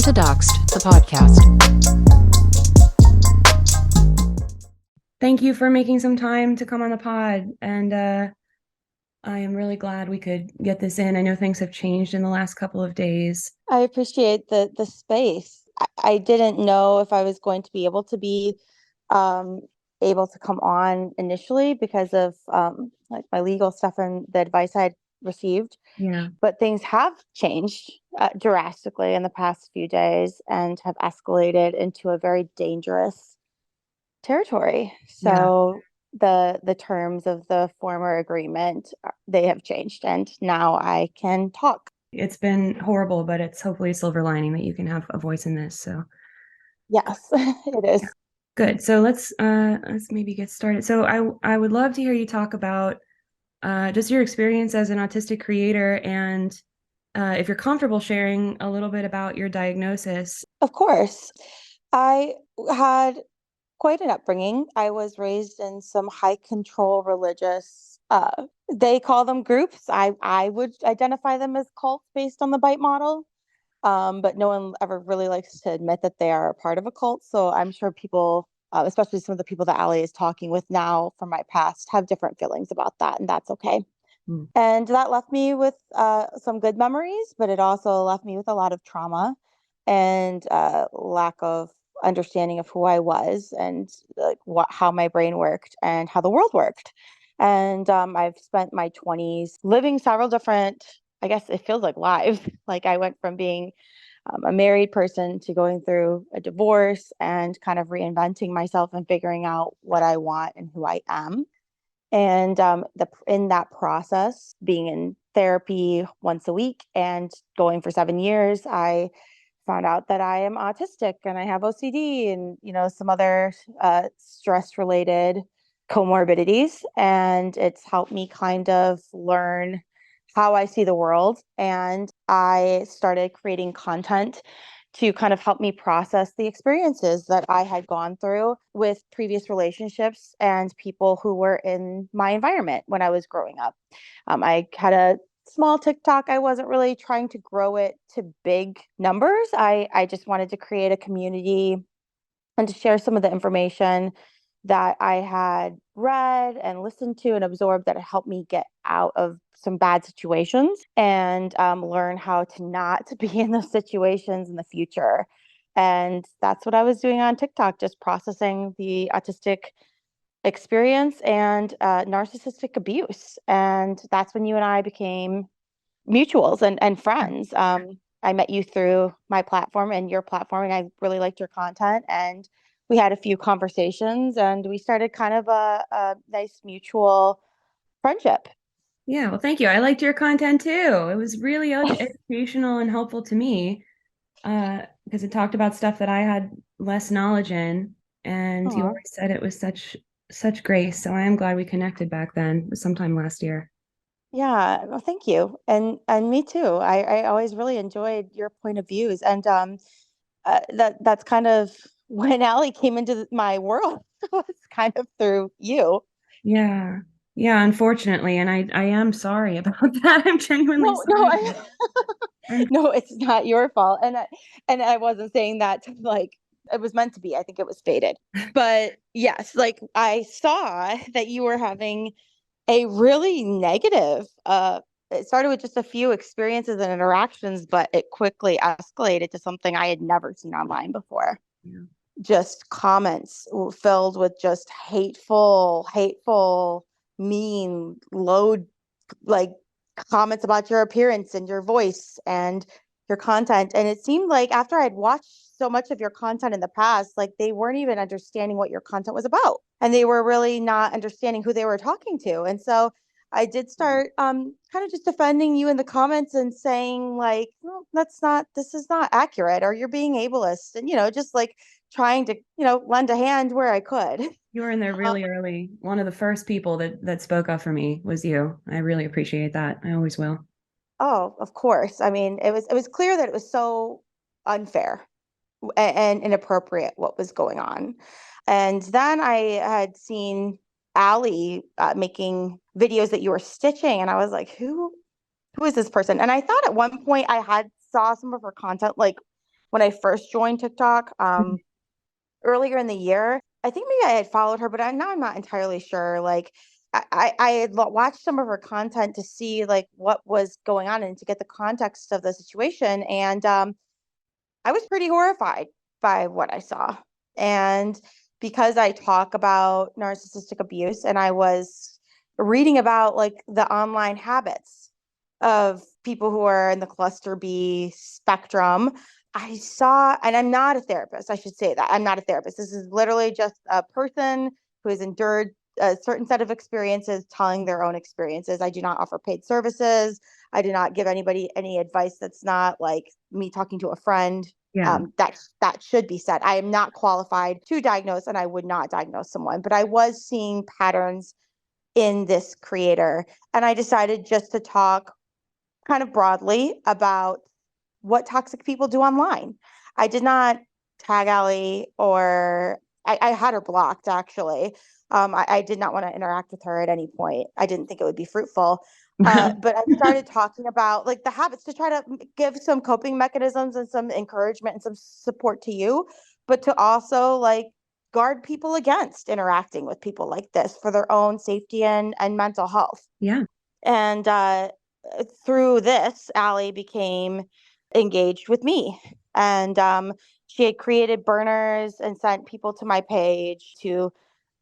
to Doxxed, the podcast. Thank you for making some time to come on the pod. And I am really glad we could get this in. I know things have changed in the last couple of days. I appreciate the space. I didn't know if I was going to be um, able to come on initially because of like my legal stuff and the advice I'd received. Yeah. But things have changed drastically in the past few days and have escalated into a very dangerous territory. Yeah. So the terms of the former agreement, they have changed, and now I can talk. It's been horrible, but it's hopefully a silver lining that you can have a voice in this. So Yes, it is. good. So let's maybe get started. So I would love to hear you talk about just your experience as an autistic creator, and if you're comfortable sharing a little bit about your diagnosis. Of course. I had quite an upbringing. I was raised in some high control religious, they call them groups. I would identify them as cults based on the bite model. But no one ever really likes to admit that they are a part of a cult. So I'm sure people, especially some of the people that Allie is talking with now from my past, have different feelings about that, and that's okay. Mm. And that left me with some good memories, but it also left me with a lot of trauma and lack of understanding of who I was and like how my brain worked and how the world worked. And I've spent my 20s living several different, I guess it feels like lives. Like I went from being a married person to going through a divorce and kind of reinventing myself and figuring out what I want and who I am. And in that process, being in therapy once a week and going for 7 years, I found out that I am autistic and I have OCD and some other stress related comorbidities. And it's helped me kind of learn how I see the world. And I started creating content to kind of help me process the experiences that I had gone through with previous relationships and people who were in my environment when I was growing up. I had a small TikTok. I wasn't really trying to grow it to big numbers. I just wanted to create a community and to share some of the information that I had read and listened to and absorbed that helped me get out of some bad situations and learn how to not be in those situations in the future. And that's what I was doing on TikTok, just processing the autistic experience and narcissistic abuse. And that's when you and I became mutuals and friends. I met you through my platform and your platform, and I really liked your content. And we had a few conversations, and we started kind of a nice mutual friendship. Yeah, well, thank you. I liked your content too. It was really educational and helpful to me because it talked about stuff that I had less knowledge in, and you Aw. always said it was such grace. So I am glad we connected back then, sometime last year. Yeah, well, thank you, and me too. I always really enjoyed your point of views, and that's kind of when Allie came into my world was kind of through you. Yeah. Yeah, unfortunately, and I am sorry about that. I'm genuinely No, no, sorry. And no, it's not your fault. And I wasn't saying that to, like, it was meant to be. I think it was fated. But yes, like I saw that you were having a really negative it started with just a few experiences and interactions, but it quickly escalated to something I had never seen online before. yeah. Just comments filled with just hateful, mean, low, like comments about your appearance and your voice and your content. And it seemed like after I'd watched so much of your content in the past, like they weren't even understanding what your content was about. And they were really not understanding who they were talking to. And so I did start kind of just defending you in the comments and saying like, well, this is not accurate, or you're being ableist, and just like trying to lend a hand where I could. You were in there Um, really early. One of the first people that spoke up for me was you. I really appreciate that. I always will. oh, of course. I mean, it was clear that it was so unfair and inappropriate what was going on. And then I had seen Allie making videos that you were stitching, and I was like, who is this person? And I thought at one point I had saw some of her content like when I first joined TikTok, Mhm. earlier in the year. I think maybe I had followed her, but now I'm not entirely sure. Like I had watched some of her content to see like what was going on and to get the context of the situation. And I was pretty horrified by what I saw. And because I talk about narcissistic abuse and I was reading about like the online habits of people who are in the cluster B spectrum, I saw, and I'm not a therapist, I should say that. I'm not a therapist. This is literally just a person who has endured a certain set of experiences telling their own experiences. I do not offer paid services. I do not give anybody any advice that's not like me talking to a friend. Yeah. That should be said. I am not qualified to diagnose, and I would not diagnose someone, but I was seeing patterns in this creator, and I decided just to talk kind of broadly about what toxic people do online. I did not tag Allie or I had her blocked actually. I did not want to interact with her at any point. I didn't think it would be fruitful. But I started talking about like the habits to try to give some coping mechanisms and some encouragement and some support to you, but to also like guard people against interacting with people like this for their own safety and mental health. Yeah. And through this, Allie became engaged with me. And she had created burners and sent people to my page to,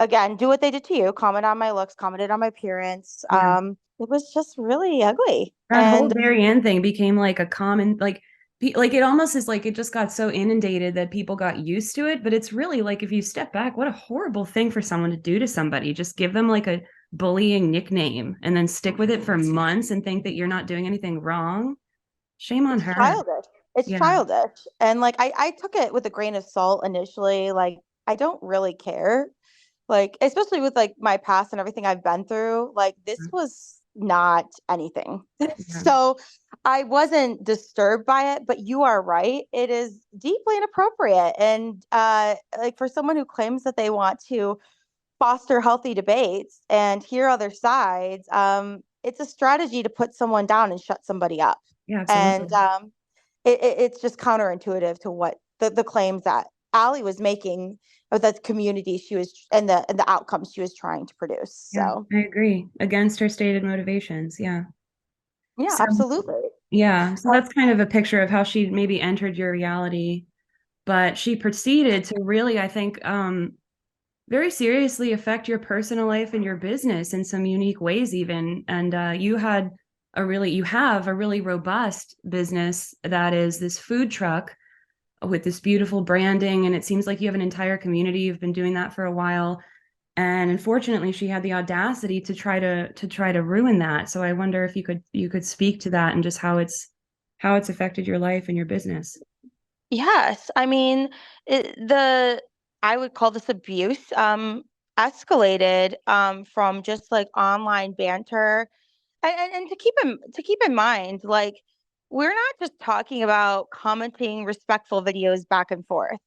again, do what they did to you, comment on my looks, commented on my appearance. Yeah. It was just really ugly. That whole And Karrie Ann thing became like a common like it almost is like it just got so inundated that people got used to it. But it's really like if you step back, what a horrible thing for someone to do to somebody. Just give them like a bullying nickname and then stick with it for months and think that you're not doing anything wrong. Shame on it's her. childish. It's Yeah. childish. And like I took it with a grain of salt initially. Like I don't really care. Like, especially with like my past and everything I've been through, like this was not anything. Yeah. So I wasn't disturbed by it, but you are right. It is deeply inappropriate. And like for someone who claims that they want to foster healthy debates and hear other sides, it's a strategy to put someone down and shut somebody up. Yeah, And absolutely. it's just counterintuitive to what the claims that Allie was making of the community she was and the outcomes she was trying to produce. Yeah, So I agree. Against her stated motivations. Yeah. yeah, So absolutely. yeah, so that's kind of a picture of how she maybe entered your reality, but she proceeded to really, I think, very seriously affect your personal life and your business in some unique ways, even. And you have a really robust business that is this food truck with this beautiful branding, and it seems like you have an entire community. You've been doing that for a while. And unfortunately, she had the audacity to try to ruin that. So I wonder if you could speak to that and just how it's affected your life and your business. Yes, I mean the I would call this abuse escalated from just like online banter and to keep in mind like we're not just talking about commenting respectful videos back and forth.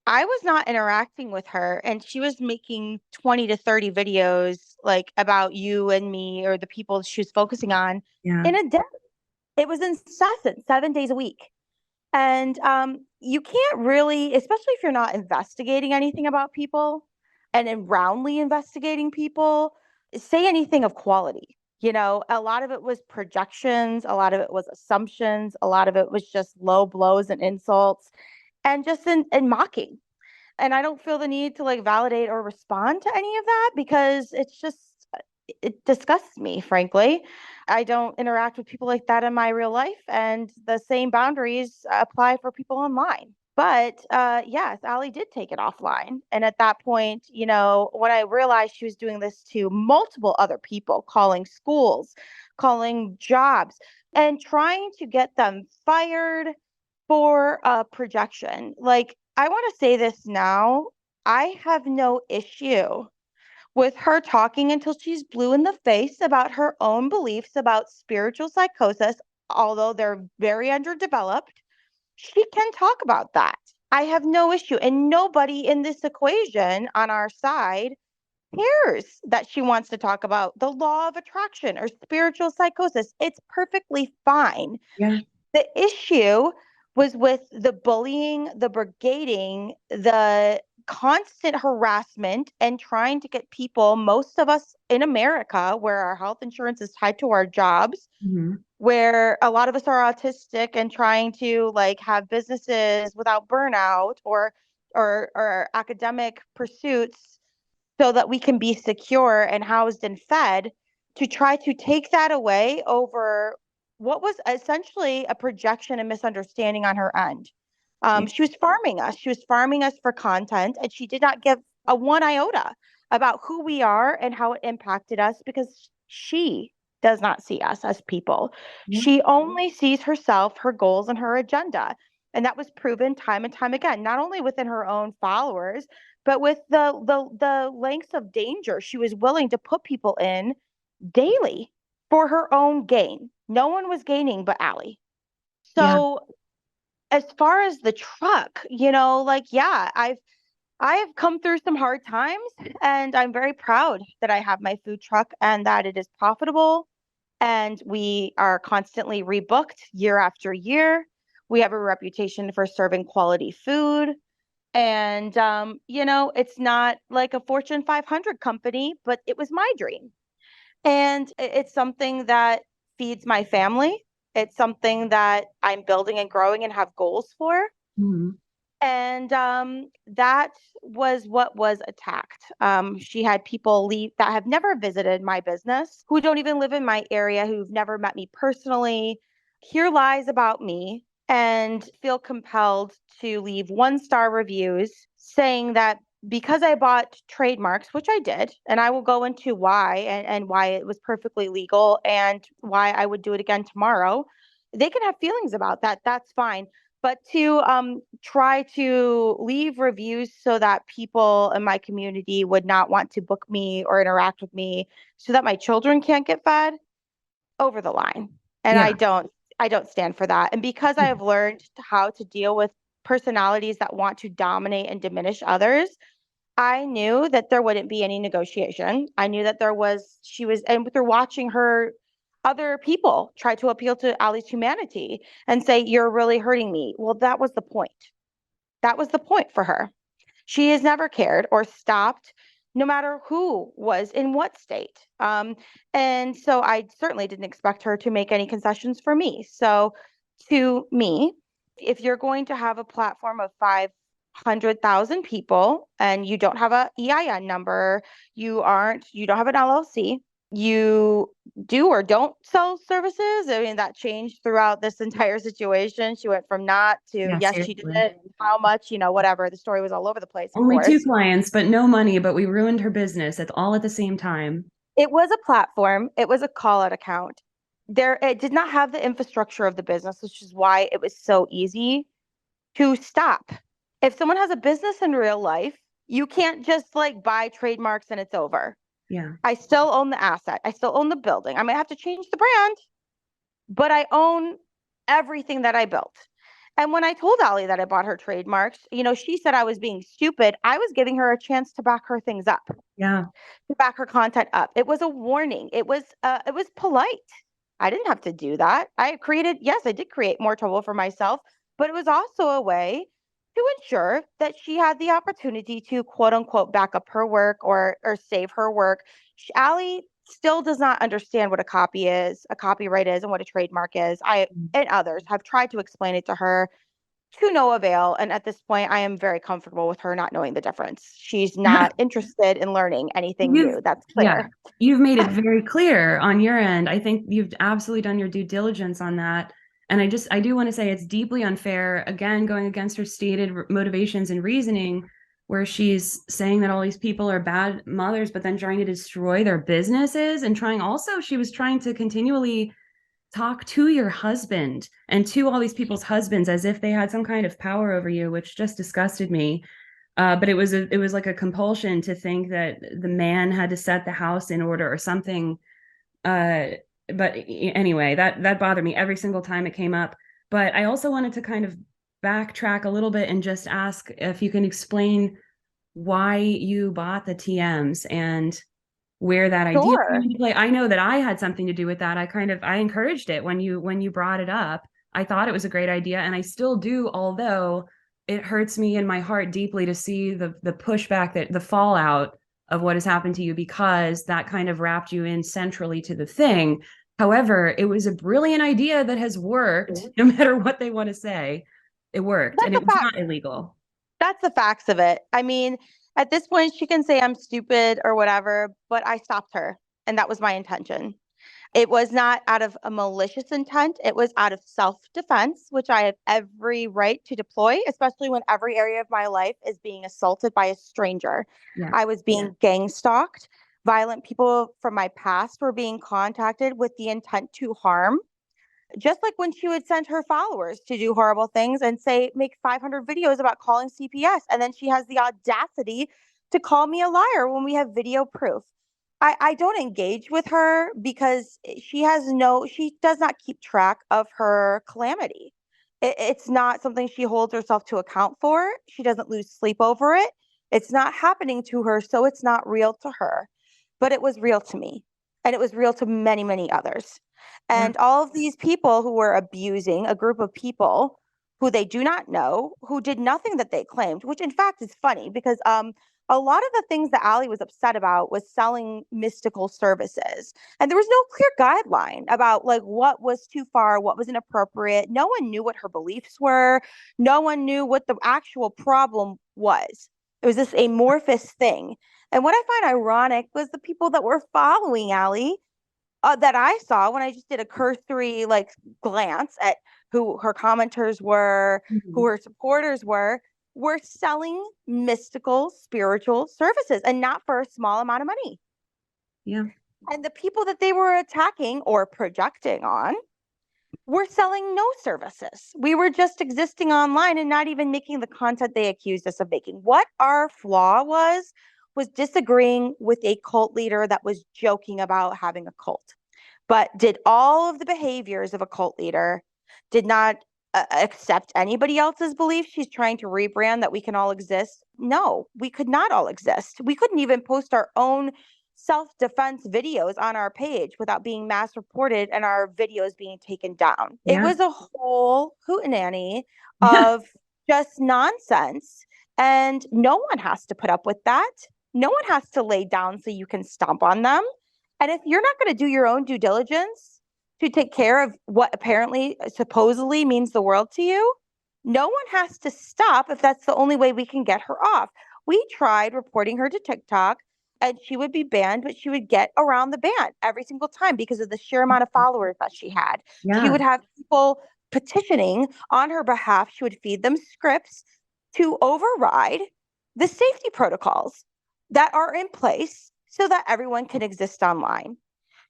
I was not interacting with her and she was making 20 to 30 videos like about you and me or the people she was focusing on Yeah, in a day. It was incessant, 7 days a week. And you can't really, especially if you're not investigating anything about people and then roundly investigating people, say anything of quality. You know, a lot of it was projections, a lot of it was assumptions, a lot of it was just low blows and insults and just in mocking. And I don't feel the need to like validate or respond to any of that because it's just it disgusts me, frankly. I don't interact with people like that in my real life, and the same boundaries apply for people online. But yes, Allie did take it offline. And at that point, you know, when I realized she was doing this to multiple other people, calling schools, calling jobs, and trying to get them fired for projection. Like, I want to say this now. I have no issue with her talking until she's blue in the face about her own beliefs about spiritual psychosis, although they're very underdeveloped. She can talk about that. I have no issue. And nobody in this equation on our side cares that she wants to talk about the law of attraction or spiritual psychosis. It's perfectly fine. yeah, The issue was with the bullying, the brigading, the constant harassment, and trying to get people, most of us in America, where our health insurance is tied to our jobs, Mm-hmm. where a lot of us are autistic and trying to like have businesses without burnout or academic pursuits so that we can be secure and housed and fed, to try to take that away over what was essentially a projection and misunderstanding on her end. Yeah. She was farming us. She was farming us for content, and she did not give a one iota about who we are and how it impacted us, because she does not see us as people. Yeah. She only sees herself, her goals, and her agenda. And that was proven time and time again, not only within her own followers, but with the lengths of danger she was willing to put people in daily for her own gain. No one was gaining but Allie. Yeah. So as far as the truck, like, yeah, I have come through some hard times, and I'm very proud that I have my food truck and that it is profitable, and we are constantly rebooked year after year. We have a reputation for serving quality food. And, it's not like a Fortune 500 company, but it was my dream. And it's something that feeds my family. It's something that I'm building and growing and have goals for. Mm-hmm. And that was what was attacked. She had people leave that have never visited my business, who don't even live in my area, who've never met me personally, hear lies about me, and feel compelled to leave 1-star reviews saying that because I bought trademarks, which I did, and I will go into why, and why it was perfectly legal and why I would do it again tomorrow. They can have feelings about that. That's fine, but to try to leave reviews so that people in my community would not want to book me or interact with me, so that my children can't get fed, over the line. And Yeah. I don't stand for that. And because I have learned how to deal with personalities that want to dominate and diminish others, I knew that there wouldn't be any negotiation. I knew that she was, and they're watching her, other people try to appeal to Allie's humanity and say, "You're really hurting me." Well, that was the point. That was the point for her. She has never cared or stopped, no matter who was in what state. And so I certainly didn't expect her to make any concessions for me. So to me, if you're going to have a platform of 500,000 people and you don't have a EIN number, you don't have an LLC, you do or don't sell services. I mean, that changed throughout this entire situation. She went from not to Yeah. yes, she did Seriously. it, how much, whatever. The story was all over the place, of Only two course. clients, but no money, but we ruined her business at all at the same time. It was a platform, it was a call out account. It did not have the infrastructure of the business, which is why it was so easy to stop. If someone has a business in real life, you can't just like buy trademarks and it's over. Yeah. I still own the asset. I still own the building. I might have to change the brand, but I own everything that I built. And when I told Allie that I bought her trademarks, she said I was being stupid. I was giving her a chance to back her things up, Yeah. to back her content up. It was a warning. It was polite. I didn't have to do that. Yes, I did create more trouble for myself, but it was also a way to ensure that she had the opportunity to quote unquote back up her work or save her work. Allie still does not understand what a copyright is, and what a trademark is. I and others have tried to explain it to her, to no avail. And at this point, I am very comfortable with her not knowing the difference. She's not interested in learning anything You've, new. That's yeah, clear. you've made it very clear on your end. I think you've absolutely done your due diligence on that. And I do want to say it's deeply unfair, again, going against her stated motivations and reasoning, where she's saying that all these people are bad mothers, but then trying to destroy their businesses and she was trying to continually talk to your husband and to all these people's husbands as if they had some kind of power over you, which just disgusted me. But it was like a compulsion to think that the man had to set the house in order or something. Uh, but anyway, that bothered me every single time it came up. But I also wanted to kind of backtrack a little bit and just ask if you can explain why you bought the TMs and where that idea came Sure. into play. I know that I had something to do with that. I encouraged it when you brought it up. I thought it was a great idea, and I still do, although it hurts me in my heart deeply to see the pushback, that the fallout of what has happened to you, because that kind of wrapped you in centrally to the thing. However, it was a brilliant idea that has worked, no matter what they want to say. It worked, and That's it a was fact. not illegal. That's the facts of it. I mean, at this point, she can say I'm stupid or whatever, but I stopped her, and that was my intention. It was not out of a malicious intent. It was out of self-defense, which I have every right to deploy, especially when every area of my life is being assaulted by a stranger. Yeah. I was being gang stalked. Violent people from my past were being contacted with the intent to harm. Just like when she would send her followers to do horrible things and say, make 500 videos about calling CPS. And then she has the audacity to call me a liar when we have video proof. I don't engage with her because she does not keep track of her calamity. It's not something she holds herself to account for. She doesn't lose sleep over it. It's not happening to her, so it's not real to her. But it was real to me, and it was real to many, many others. Yeah. And all of these people who were abusing a group of people who they do not know, who did nothing that they claimed, which in fact is funny because a lot of the things that Allie was upset about was selling mystical services. And there was no clear guideline about like what was too far, what was inappropriate. No one knew what her beliefs were. No one knew what the actual problem was. It was this amorphous thing. And what I find ironic was the people that were following Allie that I saw when I just did a cursory like glance at who her commenters were, who Mhm. her supporters were selling mystical spiritual services and not for a small amount of money. Yeah. And the people that they were attacking or projecting on were selling no services. We were just existing online and not even making the content they accused us of making. What our flaw was disagreeing with a cult leader that was joking about having a cult, but did all of the behaviors of a cult leader, did not accept anybody else's belief. She's trying to rebrand that we can all exist. No, we could not all exist. We couldn't even post our own self-defense videos on our page without being mass reported and our videos being taken down. It Yeah. was a whole hootenanny Yeah. of just nonsense. And no one has to put up with that. No one has to lay down so you can stomp on them. And if you're not going to do your own due diligence to take care of what apparently, supposedly means the world to you, no one has to stop if that's the only way we can get her off. We tried reporting her to TikTok and she would be banned, but she would get around the ban every single time because of the sheer amount of followers that she had. She Yeah. would have people petitioning on her behalf. She would feed them scripts to override the safety protocols that are in place so that everyone can exist online.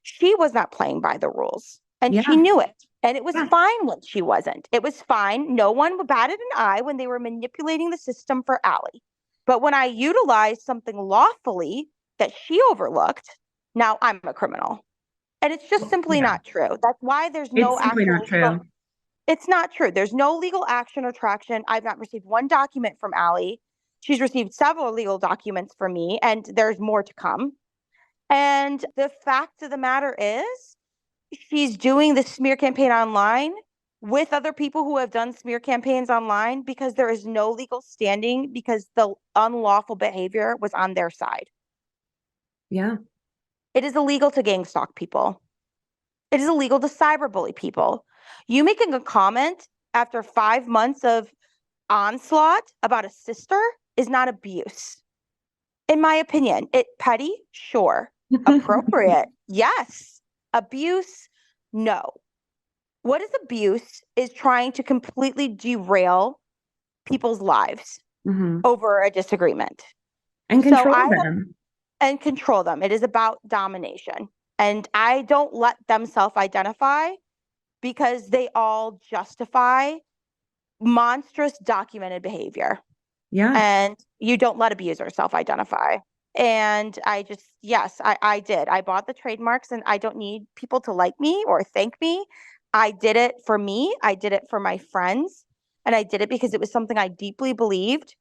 She was not playing by the rules and she Yeah. knew it. And it was Yeah. fine when she wasn't. It was fine. No one batted an eye when they were manipulating the system for Allie. But when I utilized something lawfully that she overlooked, now I'm a criminal. And it's just simply Yeah. not true. That's why there's It's no simply actual not legal. true. It's not true. There's no legal action or traction. I've not received one document from Allie. She's received several legal documents from me, and there's more to come. And the fact of the matter is, she's doing the smear campaign online with other people who have done smear campaigns online because there is no legal standing because the unlawful behavior was on their side. Yeah. It is illegal to gang stalk people. It is illegal to cyberbully people. You making a comment after 5 months of onslaught about a sister is not abuse. In my opinion, it petty, sure. Appropriate, yes. Abuse, no. What is abuse is trying to completely derail people's lives Hmm. over a disagreement. And So control I have them. and control them. It is about domination. And I don't let them self-identify because they all justify monstrous documented behavior. Yeah. And you don't let abusers self-identify. And yes, I did. I bought the trademarks and I don't need people to like me or thank me. I did it for me. I did it for my friends. And I did it because it was something I deeply believed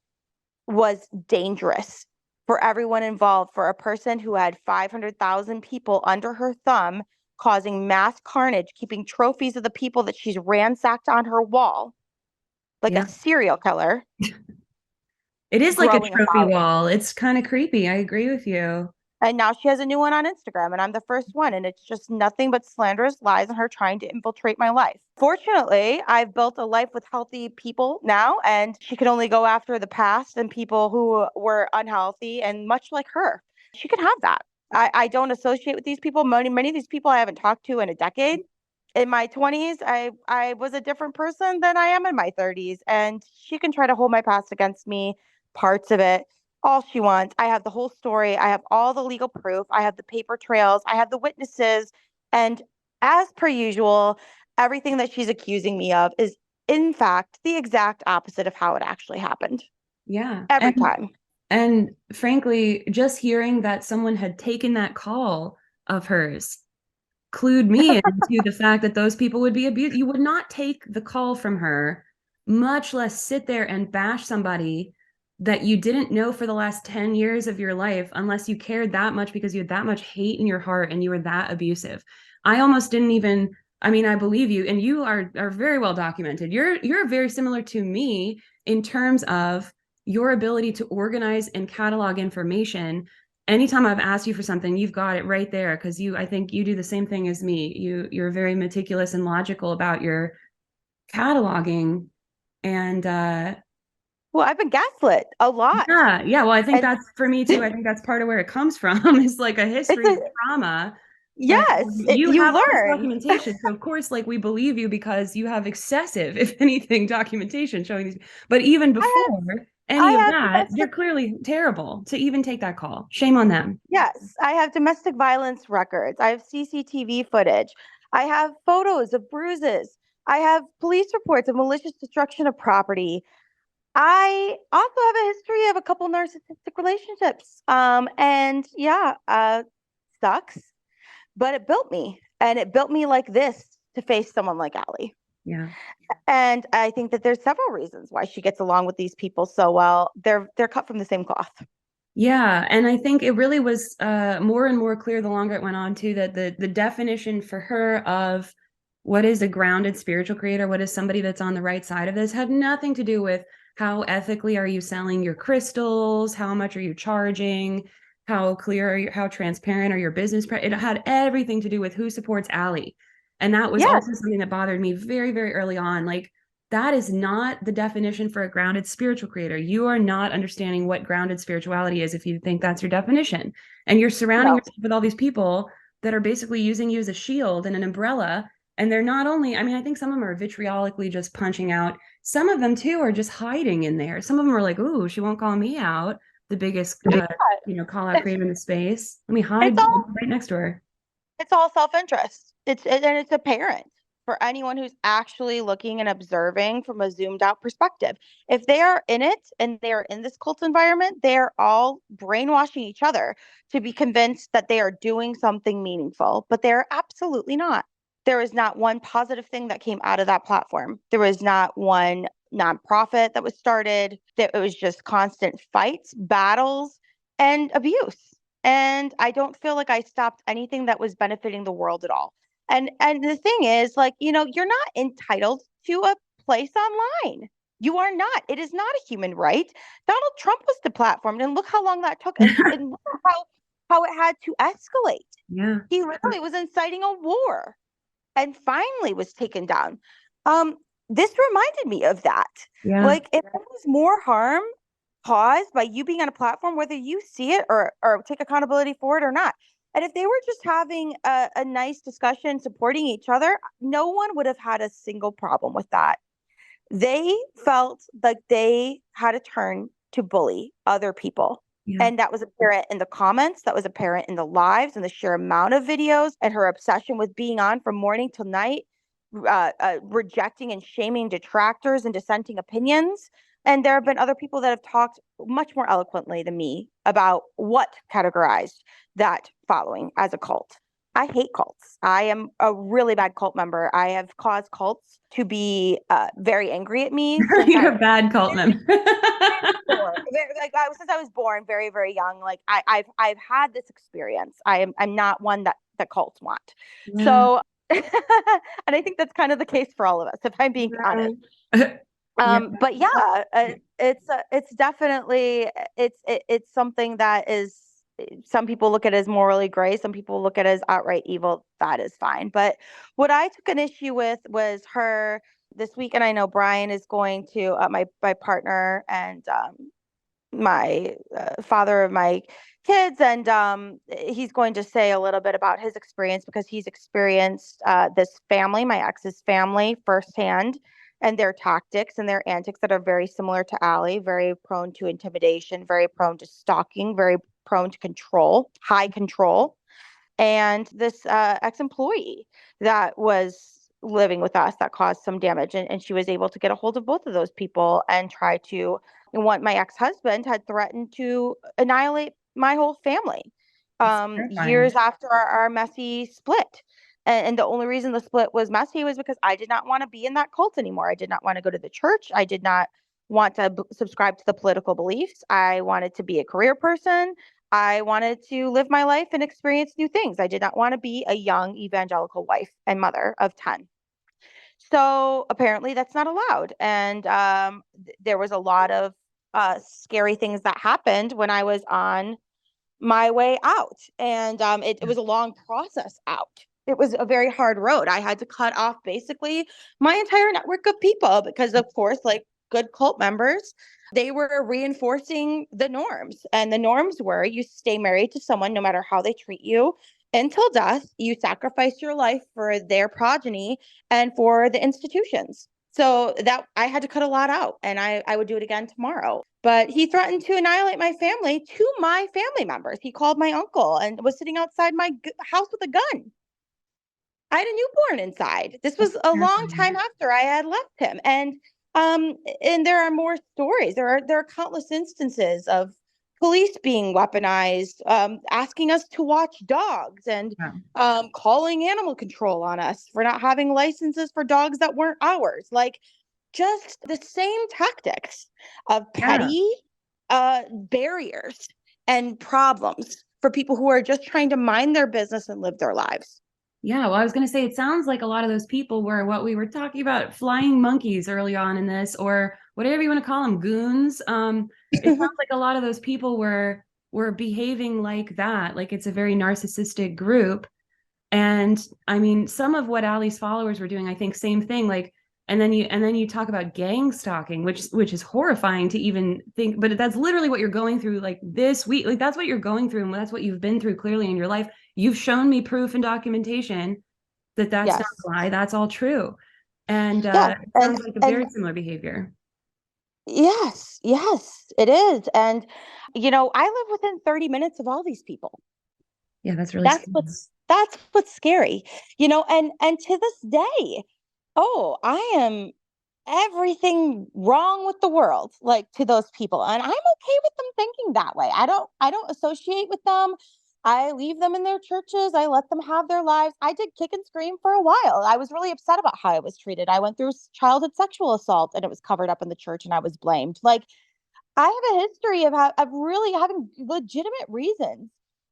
was dangerous for everyone involved, for a person who had 500,000 people under her thumb causing mass carnage, keeping trophies of the people that she's ransacked on her wall, like a Yeah. serial killer, It is like a growing a trophy following. wall. It's kind of creepy. I agree with you. And now she has a new one on Instagram, and I'm the first one. And it's just nothing but slanderous lies and her trying to infiltrate my life. Fortunately, I've built a life with healthy people now, and she can only go after the past and people who were unhealthy. And much like her, she could have that. I don't associate with these people. Many of these people I haven't talked to in a decade. In my 20s, I was a different person than I am in my 30s. And she can try to hold my past against me, parts of it, all she wants. I have the whole story. I have all the legal proof. I have the paper trails. I have the witnesses. And as per usual, everything that she's accusing me of is, in fact, the exact opposite of how it actually happened. Yeah. Every time. And frankly, just hearing that someone had taken that call of hers clued me into the fact that those people would be abused. You would not take the call from her, much less sit there and bash somebody that you didn't know for the last 10 years of your life unless you cared that much because you had that much hate in your heart and you were that abusive. I almost didn't even, I mean, I believe you, and you are very well documented. You're very similar to me in terms of your ability to organize and catalog information. Anytime I've asked you for something, you've got it right there because I think you do the same thing as me. You're very meticulous and logical about your cataloging. And Well, I've been gaslit a lot. yeah. Well, I think And that's for me too. I think that's part of where it comes from is like a it's history of a, trauma. And yes, you you have all this learn. documentation. So of course, like we believe you because you have excessive, if anything, documentation showing these. But even I before I any of have that, they're domestic, clearly terrible to even take that call. Shame on them. yes, I have domestic violence records. I have CCTV footage. I have photos of bruises. I have police reports of malicious destruction of property. I also have a history of a couple narcissistic relationships. And yeah, sucks, but it built me, and it built me like this to face someone like Allie. Yeah. And I think that there's several reasons why she gets along with these people so well. They're cut from the same cloth. Yeah, and I think it really was more and more clear the longer it went on too that the definition for her of what is a grounded spiritual creator, what is somebody that's on the right side of this, had nothing to do with how ethically are you selling your crystals, how much are you charging, how clear are you, how transparent are your business. It had everything to do with who supports Allie, and that was Yes, also something that bothered me very, very early on. Like that is not the definition for a grounded spiritual creator. You are not understanding what grounded spirituality is if you think that's your definition. And you're surrounding no. yourself with all these people that are basically using you as a shield and an umbrella. And they're not only, I mean, I think some of them are vitriolically just punching out. Some of them too are just hiding in there. Some of them are like, ooh, she won't call me out, the biggest, Yeah, call out it's creator in the space. Let me it's hide all right next to her. it's all self-interest. And it's apparent for anyone who's actually looking and observing from a zoomed out perspective. If they are in it and they are in this cult environment, they are all brainwashing each other to be convinced that they are doing something meaningful, but they're absolutely not. There is not one positive thing that came out of that platform. There was not one nonprofit that was started. It was just constant fights, battles, and abuse. And I don't feel like I stopped anything that was benefiting the world at all. And the thing is, like, you're not entitled to a place online. You are not. It is not a human right. Donald Trump was deplatformed, and look how long that took, and look how it had to escalate. Yeah. He literally was inciting a war and finally was taken down. Um, this reminded me of that. Yeah. Like, if there was more harm caused by you being on a platform, whether you see it or take accountability for it or not. And if they were just having a nice discussion, supporting each other, no one would have had a single problem with that. They felt like they had a turn to bully other people. Yeah. And that was apparent in the comments, that was apparent in the lives and the sheer amount of videos and her obsession with being on from morning till night, rejecting and shaming detractors and dissenting opinions. And there have been other people that have talked much more eloquently than me about what categorized that following as a cult. I hate cults. I am a really bad cult member. I have caused cults to be very angry at me since You're a bad cult member. since I was born, very very young. Like I've had this experience. I'm not one that that cults want. Yeah. So, and I think that's kind of the case for all of us, if I'm being honest. Yeah. Yeah. But yeah, it's definitely it's something that is, some people look at it as morally gray, some people look at it as outright evil. That is fine. But what I took an issue with was her this week, and I know Brian is going to, my partner and my father of my kids, and he's going to say a little bit about his experience because he's experienced this family, my ex's family, firsthand, and their tactics and their antics that are very similar to Allie, very prone to intimidation, very prone to stalking, very prone to control, high control. And this ex-employee that was living with us that caused some damage, and she was able to get a hold of both of those people and try to, and what my ex-husband had threatened to annihilate my whole family It's terrifying. years after our messy split. And the only reason the split was messy was because I did not want to be in that cult anymore. I did not want to go to the church. I did not want to subscribe to the political beliefs. I wanted to be a career person. I wanted to live my life and experience new things. I did not want to be a young evangelical wife and mother of 10. So apparently that's not allowed. And there was a lot of scary things that happened when I was on my way out. And it was a long process out. It was a very hard road. I had to cut off basically my entire network of people because, of course, like good cult members, they were reinforcing the norms. And the norms were you stay married to someone no matter how they treat you until death. You sacrifice your life for their progeny and for the institutions. So that I had to cut a lot out, and I would do it again tomorrow. But he threatened to annihilate my family to my family members. He called my uncle and was sitting outside my house with a gun. I had a newborn inside. This was That's a long time terrifying. after I had left him. And there are more stories. There are countless instances of police being weaponized, asking us to watch dogs, and Yeah. calling animal control on us for not having licenses for dogs that weren't ours. Like, just the same tactics of Yeah. petty barriers and problems for people who are just trying to mind their business and live their lives. Yeah, well, I was going to say it sounds like a lot of those people were what we were talking about, flying monkeys early on in this, or whatever you want to call them, goons. It sounds like a lot of those people were behaving like that, like it's a very narcissistic group. And I mean, some of what Allie's followers were doing, I think, same thing. Like, and then you talk about gang stalking, which is horrifying to even think, but that's literally what you're going through like this week. Like that's what you're going through, and that's what you've been through clearly in your life. You've shown me proof and documentation that that's not Yes. a lie. That's all true. And Yeah. it And sounds like a and very similar behavior. yes, yes, it is. And I live within 30 minutes of all these people. Yeah, that's really That's scary. what's scary. And to this day, oh, I am everything wrong with the world, like, to those people, and I'm okay with them thinking that way. I don't associate with them. I leave them in their churches. I let them have their lives. I did kick and scream for a while. I was really upset about how I was treated. I went through childhood sexual assault, and it was covered up in the church, and I was blamed. Like, I have a history of really having legitimate reasons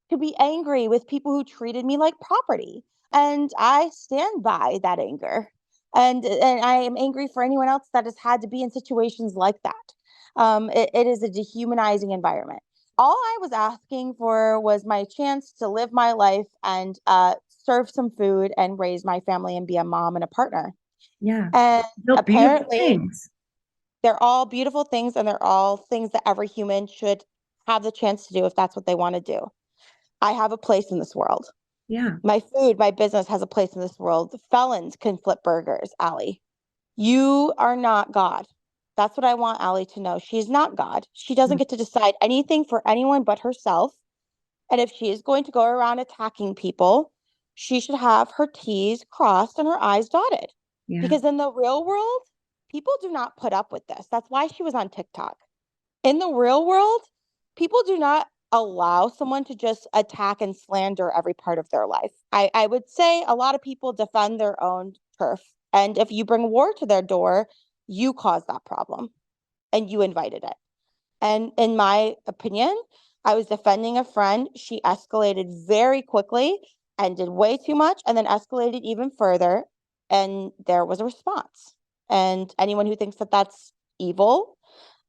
to be angry with people who treated me like property. And I stand by that anger. And I am angry for anyone else that has had to be in situations like that. It is a dehumanizing environment. All I was asking for was my chance to live my life and serve some food and raise my family and be a mom and a partner. Yeah. And Built beautiful apparently, things. they're all beautiful things, and they're all things that every human should have the chance to do if that's what they want to do. I have a place in this world. Yeah. My food, my business has a place in this world. Felons can flip burgers, Allie. You are not God. That's what I want Allie to know. She's not God. She doesn't get to decide anything for anyone but herself. And if she is going to go around attacking people, she should have her T's crossed and her I's dotted. Yeah. Because in the real world, people do not put up with this. That's why she was on TikTok. In the real world, people do not allow someone to just attack and slander every part of their life. I would say a lot of people defend their own turf. And if you bring war to their door, you caused that problem and you invited it. And in my opinion, I was defending a friend. She escalated very quickly and did way too much and then escalated even further. And there was a response. And anyone who thinks that that's evil,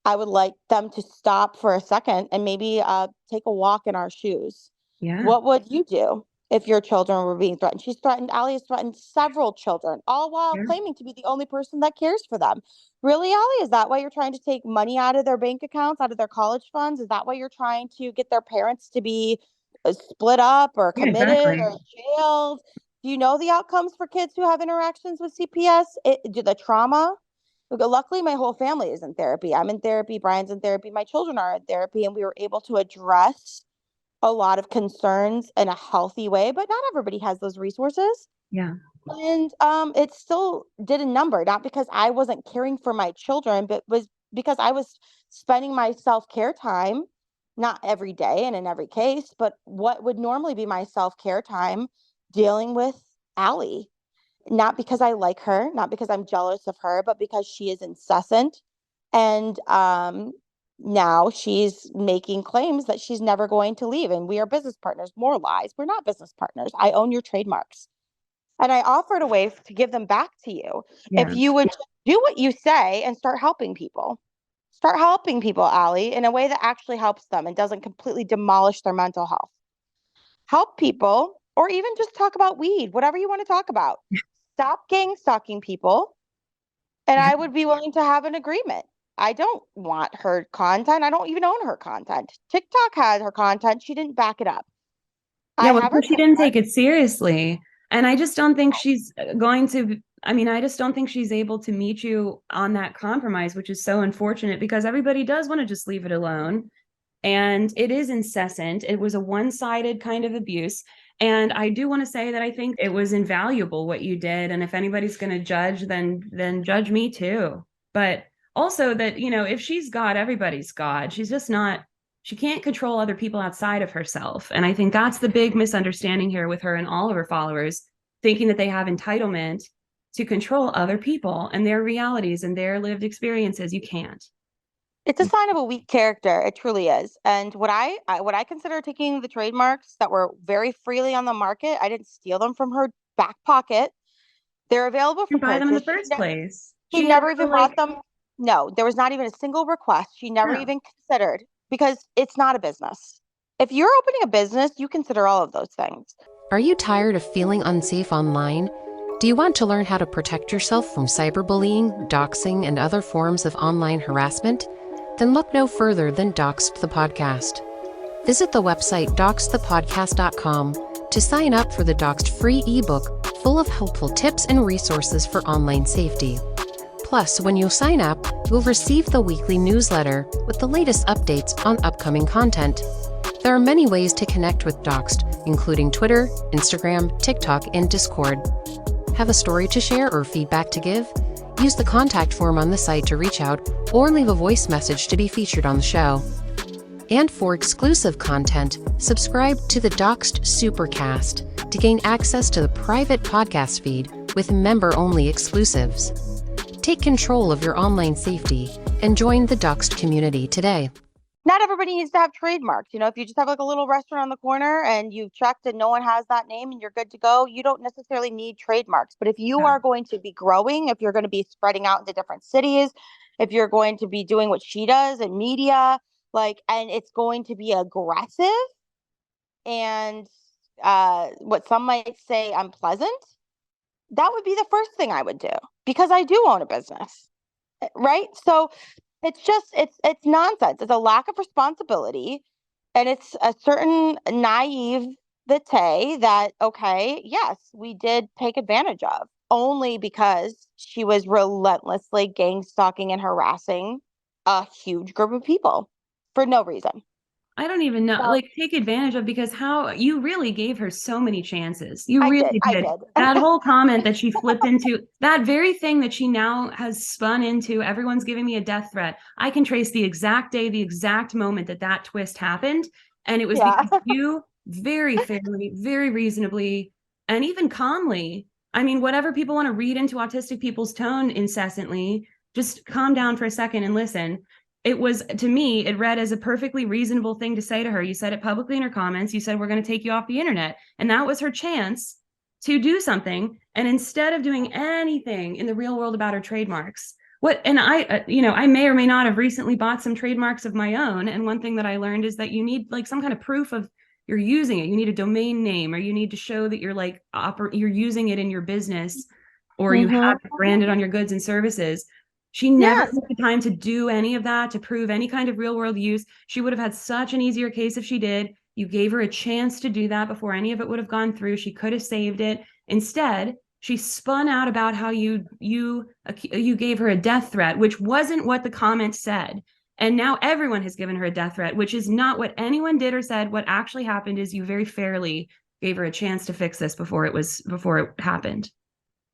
I would like them to stop for a second and maybe take a walk in our shoes. Yeah. What would you do if your children were being threatened? Allie has threatened several children, all while Yeah. claiming to be the only person that cares for them. Really, Allie? Is that why you're trying to take money out of their bank accounts, out of their college funds? Is that why you're trying to get their parents to be split up or Yeah, committed or exactly. jailed? Do you know the outcomes for kids who have interactions with CPS? The trauma? Luckily, my whole family is in therapy. I'm in therapy. Brian's in therapy. My children are in therapy, and we were able to address a lot of concerns in a healthy way. But not everybody has those resources. Yeah. And it still did a number, not because I wasn't caring for my children, but was because I was spending my self-care time, not every day and in every case, but what would normally be my self-care time dealing with Allie. Not because I like her, not because I'm jealous of her, but because she is incessant. And now she's making claims that she's never going to leave. And we are business partners. More lies. We're not business partners. I own your trademarks. And I offered a way to give them back to you. If Yeah. you would do what you say and start helping people. Start helping people, Allie, in a way that actually helps them and doesn't completely demolish their mental health. Help people, or even just talk about weed, whatever you want to talk about. Stop gang stalking people, and Yeah. I would be willing to have an agreement. I don't want her content. I don't even own her content. TikTok had her content. She didn't back it up. Yeah, I well, have her because she didn't TikTok. take it seriously. And I just don't think she's going to, I mean, I just don't think she's able to meet you on that compromise, which is so unfortunate because everybody does want to just leave it alone. And it is incessant. It was a one-sided kind of abuse. And I do want to say that I think it was invaluable what you did. And if anybody's going to judge, then judge me too. But also that, if she's God, everybody's God. She's just not, she can't control other people outside of herself. And I think that's the big misunderstanding here with her and all of her followers, thinking that they have entitlement to control other people and their realities and their lived experiences. You can't. It's a sign of a weak character. It truly is. And what I consider taking the trademarks that were very freely on the market, I didn't steal them from her back pocket. They're available for Didn't buy them in the purchase. first place. She She never never even bought like, them. No, there was not even a single request. She never no. even considered, because it's not a business. If you're opening a business, you consider all of those things. Are you tired of feeling unsafe online? Do you want to learn how to protect yourself from cyberbullying, doxing, and other forms of online harassment? Then look no further than Doxxed the Podcast. Visit the website doxxedthepodcast.com to sign up for the Doxxed free ebook full of helpful tips and resources for online safety. Plus, when you sign up, you'll receive the weekly newsletter with the latest updates on upcoming content. There are many ways to connect with Doxxed, including Twitter, Instagram, TikTok, and Discord. Have a story to share or feedback to give? Use the contact form on the site to reach out or leave a voice message to be featured on the show. And for exclusive content, subscribe to the Doxxed Supercast to gain access to the private podcast feed with member-only exclusives. Take control of your online safety and join the Doxxed community today. Not everybody needs to have trademarks. If you just have like a little restaurant on the corner and you've checked and no one has that name and you're good to go, you don't necessarily need trademarks. But if you Yeah. are going to be growing, if you're going to be spreading out into different cities, if you're going to be doing what she does in media, and it's going to be aggressive and what some might say unpleasant, that would be the first thing I would do, because I do own a business, right? So it's nonsense. It's a lack of responsibility, and it's a certain naivete that, okay, yes, we did take advantage of, only because she was relentlessly gang stalking and harassing a huge group of people for no reason. I don't even know, So like, take advantage of, because how you really gave her so many chances. You I did. really I did. did. That whole comment that she flipped into, that very thing that she now has spun into, everyone's giving me a death threat. I can trace the exact day, the exact moment that twist happened. And it was Yeah. because you very fairly, very reasonably, and even calmly, I mean, whatever people want to read into autistic people's tone incessantly, just calm down for a second and listen. it was, to me, it read as a perfectly reasonable thing to say to her. You said it publicly in her comments. You said, we're going to take you off the internet. And that was her chance to do something. And instead of doing anything in the real world about her trademarks, and I, I may or may not have recently bought some trademarks of my own. And one thing that I learned is that you need like some kind of proof of you're using it. You need a domain name, or you need to show that you're like, you're using it in your business, or you have it branded on your goods and services. She never took the time to do any of that, to prove any kind of real world use. She would have had such an easier case if she did. You gave her a chance to do that before any of it would have gone through. She could have saved it. Instead, she spun out about how you gave her a death threat, which wasn't what the comment said. And now everyone has given her a death threat, which is not what anyone did or said. What actually happened is you very fairly gave her a chance to fix this before it happened.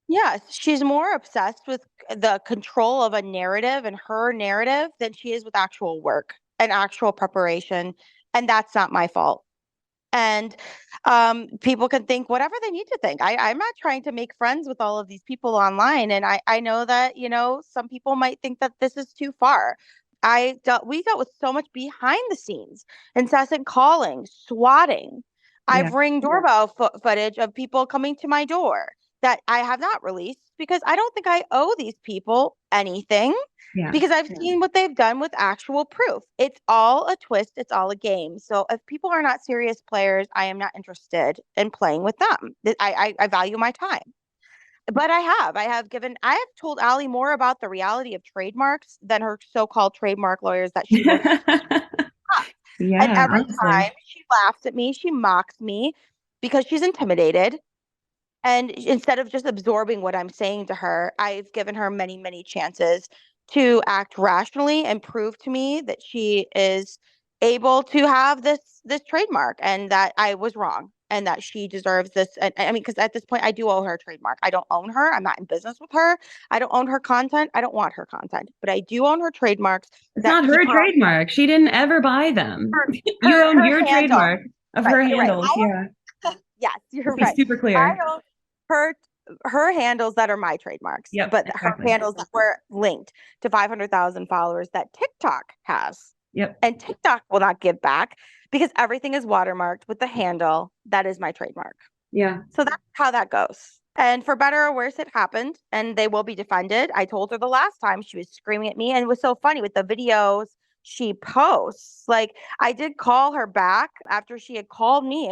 Yeah, she's more obsessed with the control of a narrative and her narrative than she is with actual work and actual preparation. And that's not my fault. And people can think whatever they need to think. I'm not trying to make friends with all of these people online. And I know that, some people might think that this is too far. We dealt with so much behind the scenes, incessant calling, swatting. I've ring doorbell footage of people coming to my door that I have not released because I don't think I owe these people anything because I've seen what they've done with actual proof. It's all a twist. It's all a game. So if people are not serious players, I am not interested in playing with them. I value my time. But I have told Allie more about the reality of trademarks than her so-called trademark lawyers that she looks Yeah, and every honestly. time she laughs at me, she mocks me because she's intimidated. And instead of just absorbing what I'm saying to her, I've given her many, many chances to act rationally and prove to me that she is able to have this trademark and that I was wrong and that she deserves this. And I mean, because at this point, I do owe her a trademark. I don't own her. I'm not in business with her. I don't own her content. I don't want her content, but I do own her trademarks. It's not her trademark. She didn't ever buy them. You own your trademark of her handles. Yeah. Yes, you're right. Super clear. I own her handles that are my trademarks, but her handles that were linked to 500,000 followers that TikTok has. And TikTok will not give back because everything is watermarked with the handle that is my trademark. Yeah. So that's how that goes. And for better or worse, it happened and they will be defended. I told her the last time she was screaming at me, and it was so funny with the videos she posts. Like, I did call her back after she had called me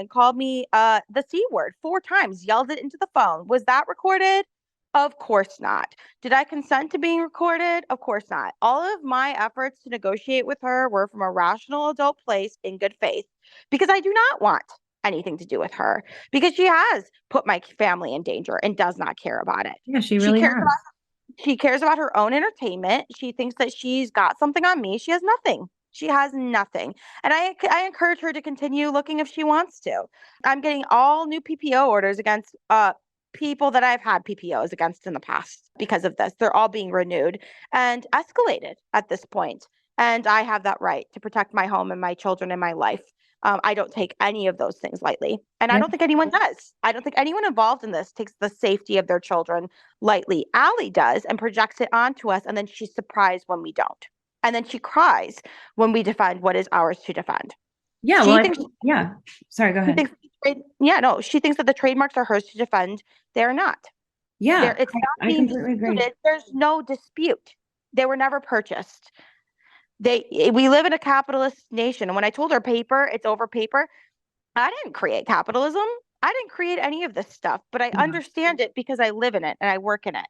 the C word 4 times, yelled it into the phone. Was that recorded? Of course not. Did I consent to being recorded? Of course not. All of my efforts to negotiate with her were from a rational adult place in good faith because I do not want anything to do with her because she has put my family in danger and does not care about it. Yeah, she really has. She cares about her own entertainment. She thinks that she's got something on me. She has nothing. She has nothing. And I encourage her to continue looking if she wants to. I'm getting all new PPO orders against people that I've had PPOs against in the past because of this. They're all being renewed and escalated at this point. And I have that right to protect my home and my children and my life. I don't take any of those things lightly. And I don't think anyone does. I don't think anyone involved in this takes the safety of their children lightly. Allie does and projects it onto us. And then she's surprised when we don't. And then she cries when we defend what is ours to defend. Yeah. Sorry, go ahead. She thinks that the trademarks are hers to defend. They're not. Yeah. It's not being disputed. There's no dispute. They were never purchased. We live in a capitalist nation. And when I told her paper, it's over paper, I didn't create capitalism. I didn't create any of this stuff, but I understand it because I live in it and I work in it.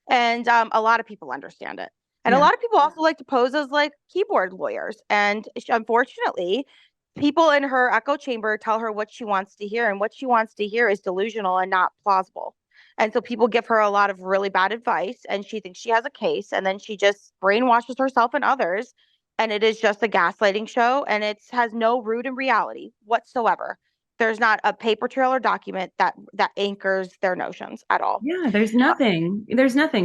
And a lot of people understand it. And a lot of people also like to pose as like keyboard lawyers. And unfortunately, people in her echo chamber tell her what she wants to hear. And what she wants to hear is delusional and not plausible. And so people give her a lot of really bad advice and she thinks she has a case, and then she just brainwashes herself and others. And it is just a gaslighting show, and it has no root in reality whatsoever. There's not a paper trail or document that anchors their notions at all. Yeah, there's nothing.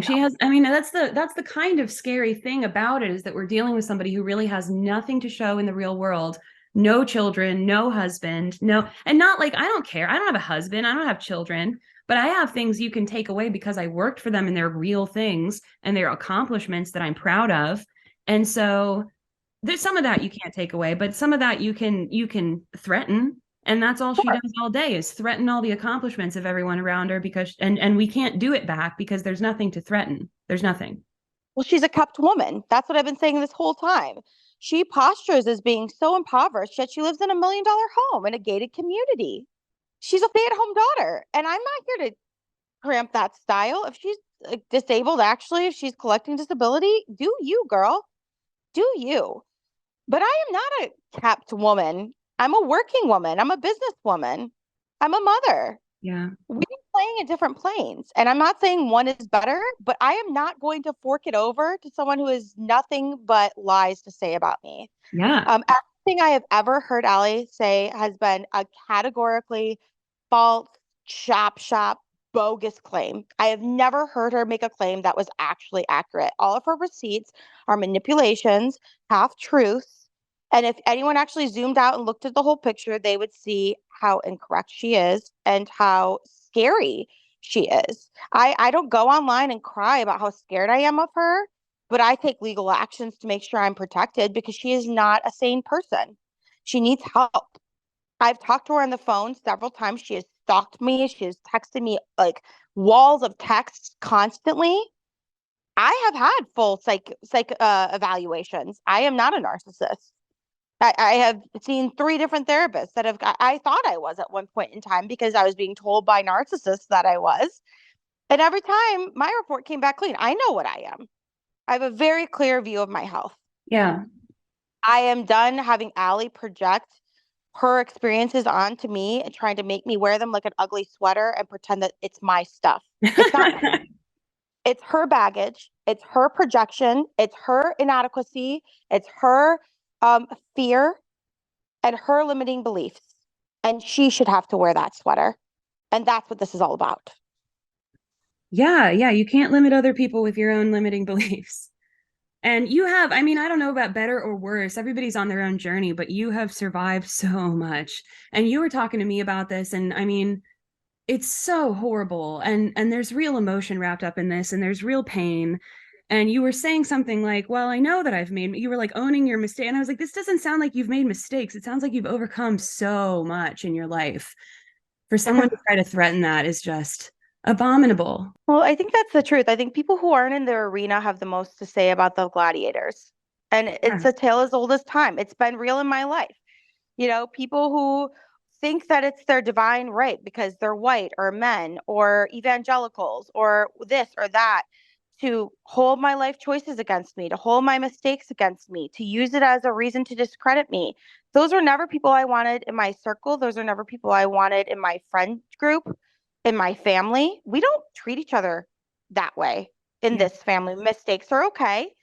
She has, I mean, that's the kind of scary thing about it, is that we're dealing with somebody who really has nothing to show in the real world. No children, no husband, no, and not like, I don't care. I don't have a husband. I don't have children. But I have things you can take away because I worked for them and they're real things and they're accomplishments that I'm proud of. And so there's some of that you can't take away, but some of that you can threaten. And that's all she Sure. does all day is threaten all the accomplishments of everyone around her because and we can't do it back because there's nothing to threaten. There's nothing. Well, she's a kept woman. That's what I've been saying this whole time. She postures as being so impoverished, yet she lives in $1 million home in a gated community. She's a stay-at-home daughter, and I'm not here to cramp that style. If she's disabled, actually, if she's collecting disability, do you, girl, do you. But I am not a kept woman. I'm a working woman. I'm a businesswoman. I'm a mother. Yeah. We're playing in different planes. And I'm not saying one is better, but I am not going to fork it over to someone who has nothing but lies to say about me. Yeah. Everything I have ever heard Allie say has been a categorically false, shop, bogus claim. I have never heard her make a claim that was actually accurate. All of her receipts are manipulations, half truths. And if anyone actually zoomed out and looked at the whole picture, they would see how incorrect she is and how scary she is. I don't go online and cry about how scared I am of her, but I take legal actions to make sure I'm protected because she is not a sane person. She needs help. I've talked to her on the phone several times. She has stalked me. She has texted me like walls of texts constantly. I have had full psych evaluations. I am not a narcissist. I have seen 3 different therapists that I thought I was at one point in time because I was being told by narcissists that I was. And every time my report came back clean. I know what I am. I have a very clear view of my health. Yeah. I am done having Allie project her experiences onto me and trying to make me wear them like an ugly sweater and pretend that it's my stuff. It's not. It's her baggage. It's her projection. It's her inadequacy. It's her fear and her limiting beliefs. And she should have to wear that sweater. And that's what this is all about. Yeah, yeah, you can't limit other people with your own limiting beliefs. And you have, I mean, I don't know about better or worse. Everybody's on their own journey, but you have survived so much. And you were talking to me about this, and I mean, it's so horrible. And there's real emotion wrapped up in this, and there's real pain. And you were saying something like, well, I know that I've made, you were like owning your mistake. And I was like, this doesn't sound like you've made mistakes. It sounds like you've overcome so much in your life. For someone to try to threaten that is just abominable. Well, I think that's the truth. I think people who aren't in the arena have the most to say about the gladiators. And it's Yeah. a tale as old as time. It's been real in my life. People who think that it's their divine right because they're white or men or evangelicals or this or that to hold my life choices against me, to hold my mistakes against me, to use it as a reason to discredit me. Those were never people I wanted in my circle. Those are never people I wanted in my friend group, in my family. We don't treat each other that way in Yeah. this family. Mistakes are okay.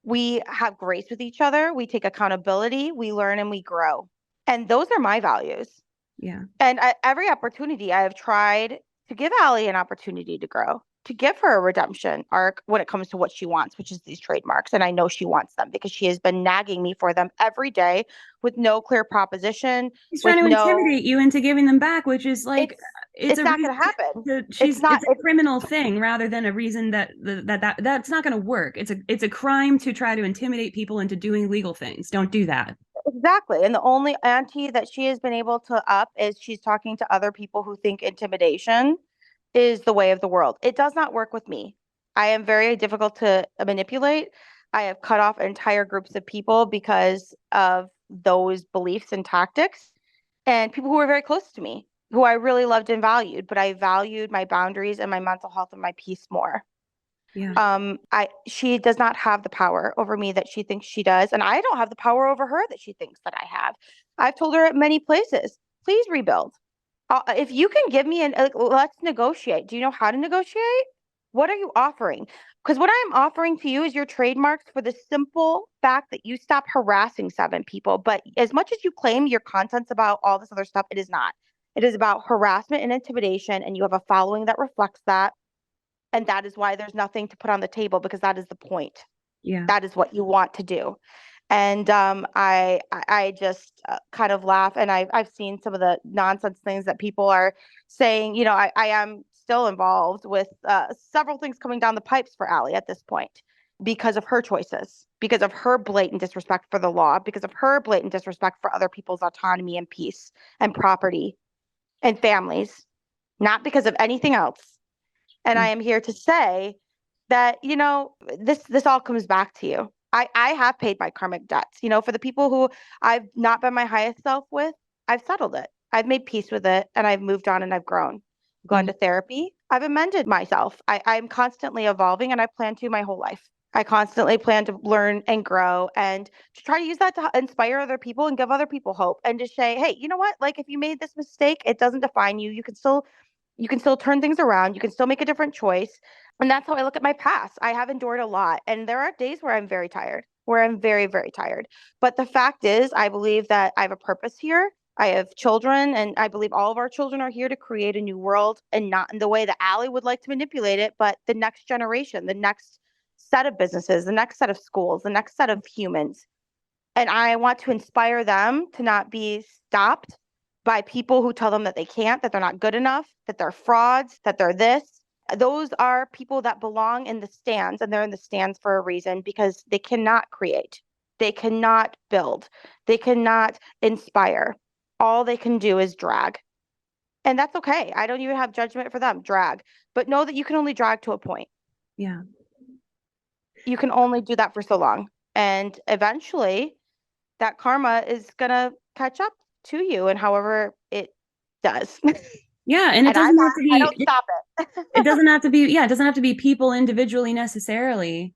We have grace with each other. We take accountability. We learn and we grow. And those are my values. Yeah. And every opportunity I have tried to give Allie an opportunity to grow, to give her a redemption arc when it comes to what she wants, which is these trademarks. And I know she wants them because she has been nagging me for them every day with no clear proposition, He's trying with to no, intimidate you into giving them back, which is like it's it's a not reason going to happen. It's not, it's a criminal thing rather than a reason that's not going to work. It's a crime to try to intimidate people into doing legal things. Don't do that. exactly. And the only ante that she has been able to up is she's talking to other people who think intimidation is the way of the world. It does not work with me. I am very difficult to manipulate. I have cut off entire groups of people because of those beliefs and tactics, and people who were very close to me, who I really loved and valued, but I valued my boundaries and my mental health and my peace more. Yeah. She does not have the power over me that she thinks she does, and I don't have the power over her that she thinks that I have. I've told her at many places, please rebuild. If you can give me let's negotiate. Do you know how to negotiate? What are you offering? Because what I'm offering to you is your trademarks for the simple fact that you stop harassing 7 people. But as much as you claim your content's about all this other stuff, it is not. It is about harassment and intimidation, and you have a following that reflects that. And that is why there's nothing to put on the table because that is the point. Yeah. That is what you want to do. And I just kind of laugh, and I've seen some of the nonsense things that people are saying. I am still involved with several things coming down the pipes for Allie at this point. because of her choices, because of her blatant disrespect for the law, because of her blatant disrespect for other people's autonomy and peace and property and families, not because of anything else. And I am here to say that, you know, this all comes back to you. I have paid my karmic debts. You know, for the people who I've not been my highest self with, I've settled it. I've made peace with it, and I've moved on and I've grown. I've gone to therapy. I've amended myself. I'm constantly evolving, and I plan to my whole life. I constantly plan to learn and grow and to try to use that to inspire other people and give other people hope and to say, hey, you know what? Like, if you made this mistake, it doesn't define you. You can still turn things around. You can still make a different choice. And that's how I look at my past. I have endured a lot. And there are days where I'm very tired, where I'm very, very tired. But the fact is, I believe that I have a purpose here. I have children, and I believe all of our children are here to create a new world, and not in the way that Allie would like to manipulate it, but the next generation, the next set of businesses, the next set of schools, the next set of humans. And I want to inspire them to not be stopped by people who tell them that they can't, that they're not good enough, that they're frauds, that they're this. Those are people that belong in the stands, and they're in the stands for a reason, because they cannot create. They cannot build. They cannot inspire. All they can do is drag. And that's okay. I don't even have judgment for them. Drag. But know that you can only drag to a point. Yeah. You can only do that for so long. And eventually, that karma is going to catch up to you, and however it does. Yeah, and it And doesn't have to I be don't stop it. it doesn't have to be yeah, it doesn't have to be people individually necessarily.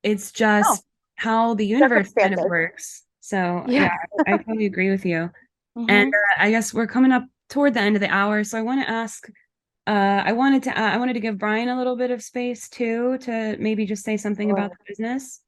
It's No, just how the universe kind of circumstances. works. So, Yeah. yeah, I totally agree with you. And Hmm. I guess we're coming up toward the end of the hour, so I want to ask I wanted to give Brian a little bit of space too to maybe just say something about the business.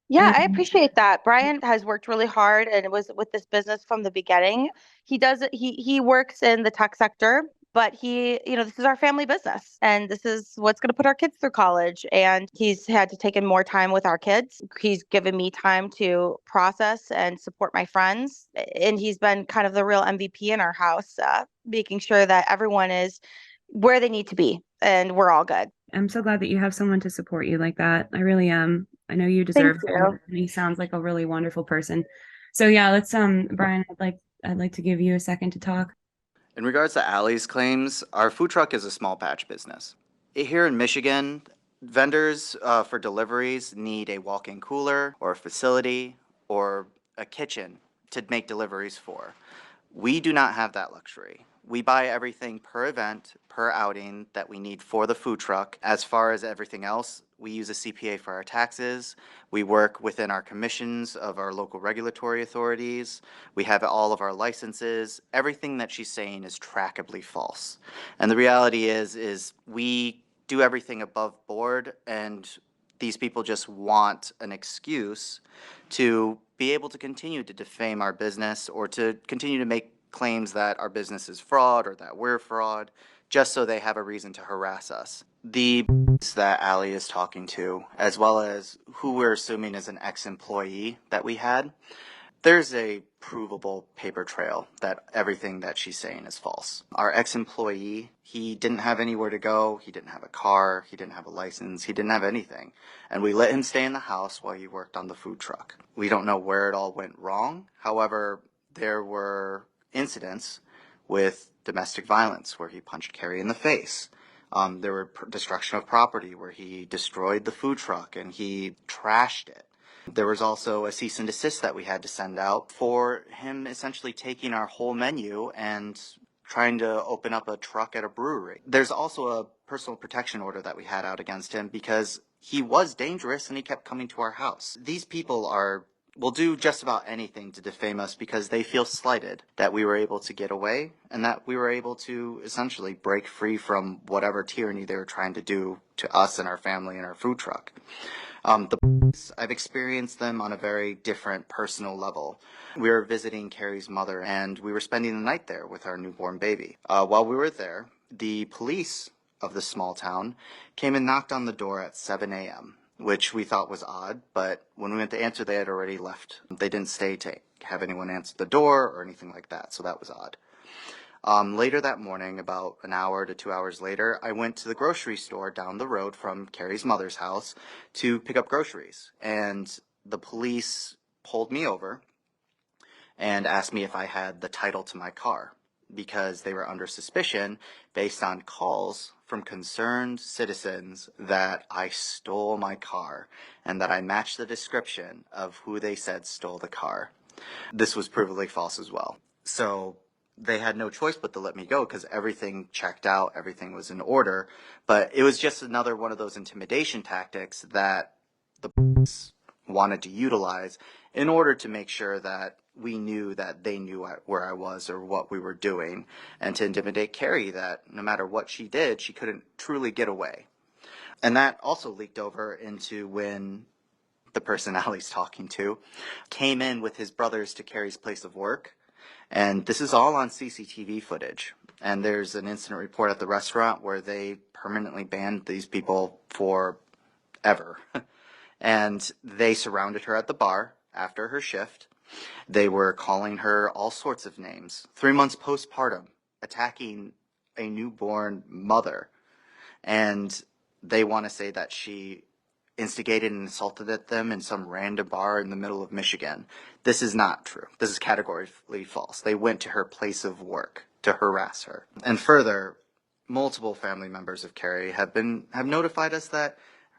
Yeah, And I appreciate that. Brian has worked really hard and was with this business from the beginning. He works in the tech sector, but this is our family business, and this is what's going to put our kids through college. And he's had to take in more time with our kids. He's given me time to process and support my friends, and he's been kind of the real MVP in our house, making sure that everyone is where they need to be and we're all good. I'm so glad that you have someone to support you like that. I really am. I know you Thank deserve him. you. And he sounds like a really wonderful person. So yeah, let's Brian, I'd like to give you a second to talk. In regards to Allie's claims, our food truck is a small batch business. Here in Michigan, vendors for deliveries need a walk-in cooler or a facility or a kitchen to make deliveries for. We do not have that luxury. We buy everything per event, per outing that we need for the food truck. As far as everything else, we use a CPA for our taxes. We work within our commissions of our local regulatory authorities. We have all of our licenses. Everything that she's saying is trackably false. And the reality is we do everything above board, and these people just want an excuse to be able to continue to defame our business or to continue to make claims that our business is fraud or that we're fraud, just so they have a reason to harass us. The that Allie is talking to, as well as who we're assuming is an ex-employee that we had, there's a provable paper trail that everything that she's saying is false. Our ex-employee, he didn't have anywhere to go, he didn't have a car, he didn't have a license, he didn't have anything. And we let him stay in the house while he worked on the food truck. We don't know where it all went wrong. However, there were incidents with domestic violence where he punched Karrie in the face. There were destruction of property where he destroyed the food truck and he trashed it. There was also a cease and desist that we had to send out for him essentially taking our whole menu and trying to open up a truck at a brewery. There's also a personal protection order that we had out against him because he was dangerous and he kept coming to our house. These people will do just about anything to defame us because they feel slighted that we were able to get away and that we were able to essentially break free from whatever tyranny they were trying to do to us and our family and our food truck. I've experienced them on a very different personal level. We were visiting Karrie's mother, and we were spending the night there with our newborn baby. While we were there, the police of the small town came and knocked on the door at 7 a.m., which we thought was odd, but when we went to answer, they had already left. They didn't stay to have anyone answer the door or anything like that, so that was odd. Later that morning, about an hour to 2 hours later, I went to the grocery store down the road from Carrie's mother's house to pick up groceries. And the police pulled me over and asked me if I had the title to my car because they were under suspicion based on calls from concerned citizens that I stole my car and that I matched the description of who they said stole the car. This was provably false as well. So they had no choice but to let me go because everything checked out, everything was in order. But it was just another one of those intimidation tactics that the police wanted to utilize in order to make sure that we knew that they knew where I was or what we were doing, and to intimidate Karrie that no matter what she did, she couldn't truly get away. And that also leaked over into when the person Allie's talking to came in with his brothers to Karrie's place of work. And this is all on CCTV footage. And there's an incident report at the restaurant where they permanently banned these people forever. And they surrounded her at the bar after her shift. They were calling her all sorts of names. 3 months postpartum, attacking a newborn mother. And they want to say that she instigated and insulted at them in some random bar in the middle of Michigan. This is not true. This is categorically false. They went to her place of work to harass her. And further, multiple family members of Karrie have notified us that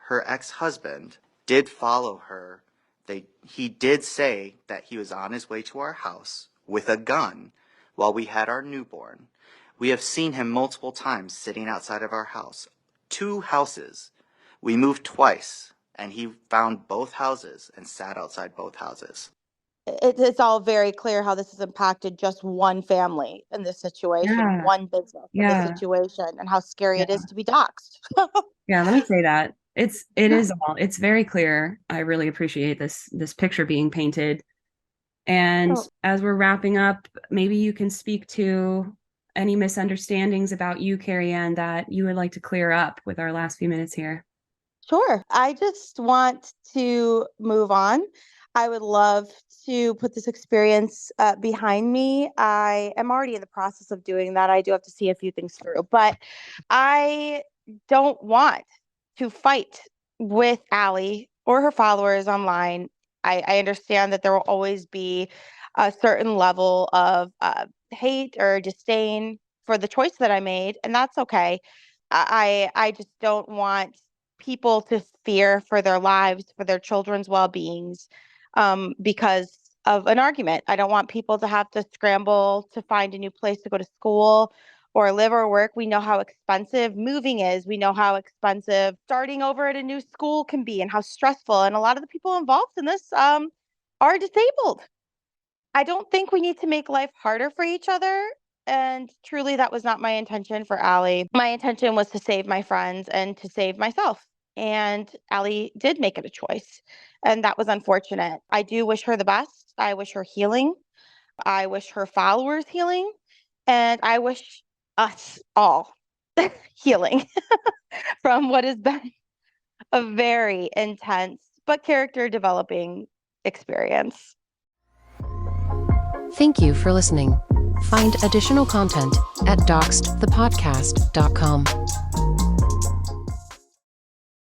her ex-husband did follow her. He did say that he was on his way to our house with a gun while we had our newborn. We have seen him multiple times sitting outside of our house. 2 houses. We moved twice, and he found both houses and sat outside both houses. It's all very clear how this has impacted just one family in this situation, one business in this situation, and how scary it is to be doxxed. Yeah, let me say that. It's very clear. I really appreciate this picture being painted. And as we're wrapping up, maybe you can speak to any misunderstandings about you, Karrie Ann, that you would like to clear up with our last few minutes here. Sure. I just want to move on. I would love to put this experience behind me. I am already in the process of doing that. I do have to see a few things through, but I don't want to fight with Allie or her followers online. I understand that there will always be a certain level of hate or disdain for the choice that I made, and that's okay. I just don't want people to fear for their lives, for their children's well-beings, because of an argument. I don't want people to have to scramble to find a new place to go to school or live or work. We know how expensive moving is. We know how expensive starting over at a new school can be and how stressful. And a lot of the people involved in this are disabled. I don't think we need to make life harder for each other. And truly, that was not my intention for Allie. My intention was to save my friends and to save myself. And Allie did make it a choice. And that was unfortunate. I do wish her the best. I wish her healing. I wish her followers healing. And I wish us all healing from what has been a very intense but character developing experience. Thank you for listening. Find additional content at doxxedthepodcast.com.